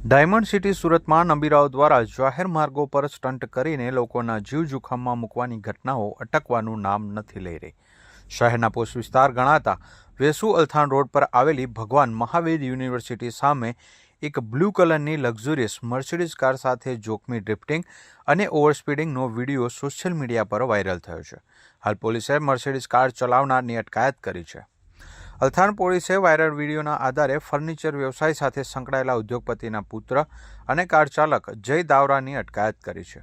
Diamond city સુરતમાં નબીરાઓ દ્વારા જાહેર માર્ગો પર સ્ટન્ટ કરીને લોકોના જીવ જોખમમાં મૂકવાની ઘટનાઓ અટકવાનું નામ નથી લઈ રહી। શહેરના પોસ્ટ વિસ્તાર ગણાતા વેસુ અલથાણ રોડ પર આવેલી ભગવાન મહાવીર યુનિવર્સિટી સામે એક બ્લુ કલરની લક્ઝુરિયસ મર્સિડીઝ કાર સાથે જોખમી ડ્રિફ્ટિંગ અને ઓવરસ્પીડિંગનો વિડીયો સોશિયલ મીડિયા પર વાયરલ થયો છે। હાલ પોલીસે મર્સિડીઝ કાર ચલાવનારની અટકાયત કરી છે। અલથાણ પોલીસે વાયરલ વિડીયોના આધારે ફર્નિચર વ્યવસાય સાથે સંકળાયેલા ઉદ્યોગપતિના પુત્ર અને કાર ચાલક જય દાવરાની અટકાયત કરી છે।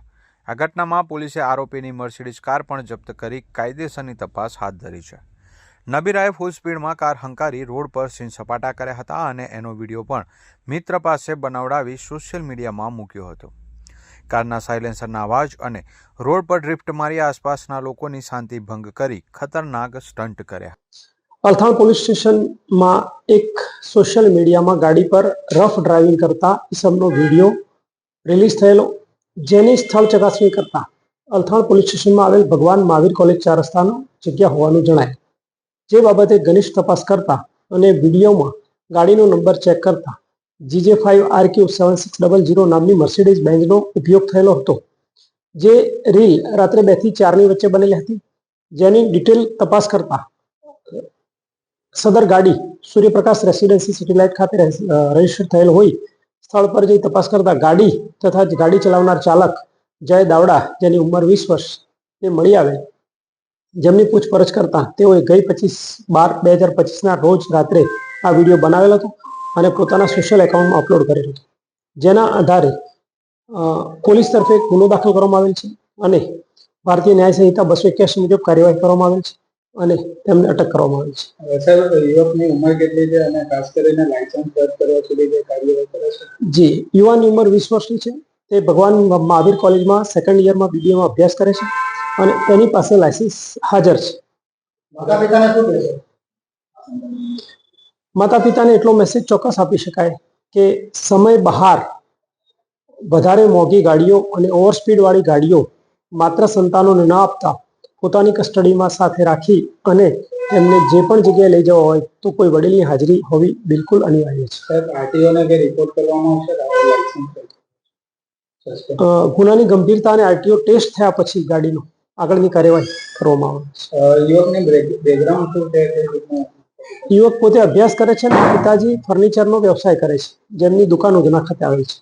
આ ઘટનામાં પોલીસે આરોપીની મર્સિડીઝ કાર પણ જપ્ત કરી કાયદેસરની તપાસ હાથ ધરી છે। નબીરાએ ફૂલ સ્પીડમાં કાર હંકારી રોડ પર સીન સપાટા કર્યા હતા અને એનો વિડીયો પણ મિત્ર પાસે બનાવડાવી સોશિયલ મીડિયામાં મૂક્યો હતો। કારના સાયલેન્સરના અવાજ અને રોડ પર ડ્રિફ્ટ મારી આસપાસના લોકોની શાંતિ ભંગ કરી ખતરનાક સ્ટન્ટ કર્યા। અલથાણ પોલીસ સ્ટેશનમાં એક સોશિયલ મીડિયામાં ગાડી પર રફ ડ્રાઇવિંગ કરતા ઇસમનો વિડીયો રિલીઝ થયેલો, જેની સ્થળ ચકાસણી કરતા અલથાણ પોલીસ સ્ટેશનમાં આવેલ ભગવાન મહાવીર કોલેજ 4 રસ્તાનો જગ્યા હોવાનું જણાય। જે બાબતે ઘનિષ્ઠ તપાસ કરતા અને વિડીયોમાં ગાડીનો નંબર ચેક કરતા GJ5RQ 7600 નામની મર્સિડીઝ બેન્ઝનો ઉપયોગ થયેલો હતો। જે રીલ રાત્રે 2 થી 4 ની વચ્ચે બનેલી હતી, જેની ડિટેલ તપાસ કરતા સદર ગાડી સૂર્યપ્રકાશ રેસિડેન્સી સિટી લાઇટ ખાતે રજીસ્ટર થયેલ હોય સ્થળ પર જઈ તપાસ કરતા ગાડી તથા ગાડી ચલાવનાર ચાલક જય દાવડા, જેની ઉંમર 20 વર્ષ તે મળી આવે, જેમની પૂછપરછ કરતા તેઓએ ગઈ 25/12/2025ના રોજ રાત્રે આ વિડીયો બનાવેલો હતો અને પોતાના સોશિયલ એકાઉન્ટમાં અપલોડ કરેલો હતો। જેના આધારે પોલીસ તરફે ગુનો દાખલ કરવામાં આવેલ છે અને ભારતીય ન્યાય સંહિતા 281 મુજબ કાર્યવાહી કરવામાં આવેલ છે અને તેમને અટક કરવામાં આવી છે। સાહેબ, યુવકની ઉંમર કેટલી છે અને ખાસ કરીને લાયસન્સ રદ કરવા સુધી જે કાર્યવાહી કરે છે? જી, યુવાનની ઉંમર 20 વર્ષની છે। તે ભગવાન મહાવીર કોલેજમાં સેકન્ડ યરમાં BBAમાં અભ્યાસ કરે છે અને તેની પાસે લાયસન્સ હાજર છે। માતા પિતાને શું કહેશો? માતા પિતાને એટલો મેસેજ ચોક્કસ આપી શકાય કે સમય બહાર વધારે મોંઘી ગાડીઓ અને ઓવરસ્પીડ વાળી ગાડીઓ માત્ર સંતાનોને ન આપતા પોતાની કસ્ટડીમાં સાથે રાખી અને એમને જે પણ જગ્યાએ લઈ જવા હોય તો કોઈ વડીલની હાજરી હોવી બિલકુલ અનિવાર્ય છે। સાહેબ, આરટીઓને કે રિપોર્ટ કરવામાં આવશે? ગુનાની ગંભીરતા અને આરટીઓ ટેસ્ટ થયા પછી ગાડીનો આગળની કાર્યવાહી કરવામાં આવે છે। યુવકની બેકગ્રાઉન્ડ શું છે? યુવક પોતે અભ્યાસ કરે છે અને પિતાજી ફર્નિચરનો વ્યવસાય કરે છે, જેમની દુકાન ઉધના ખાતે આવેલ છે।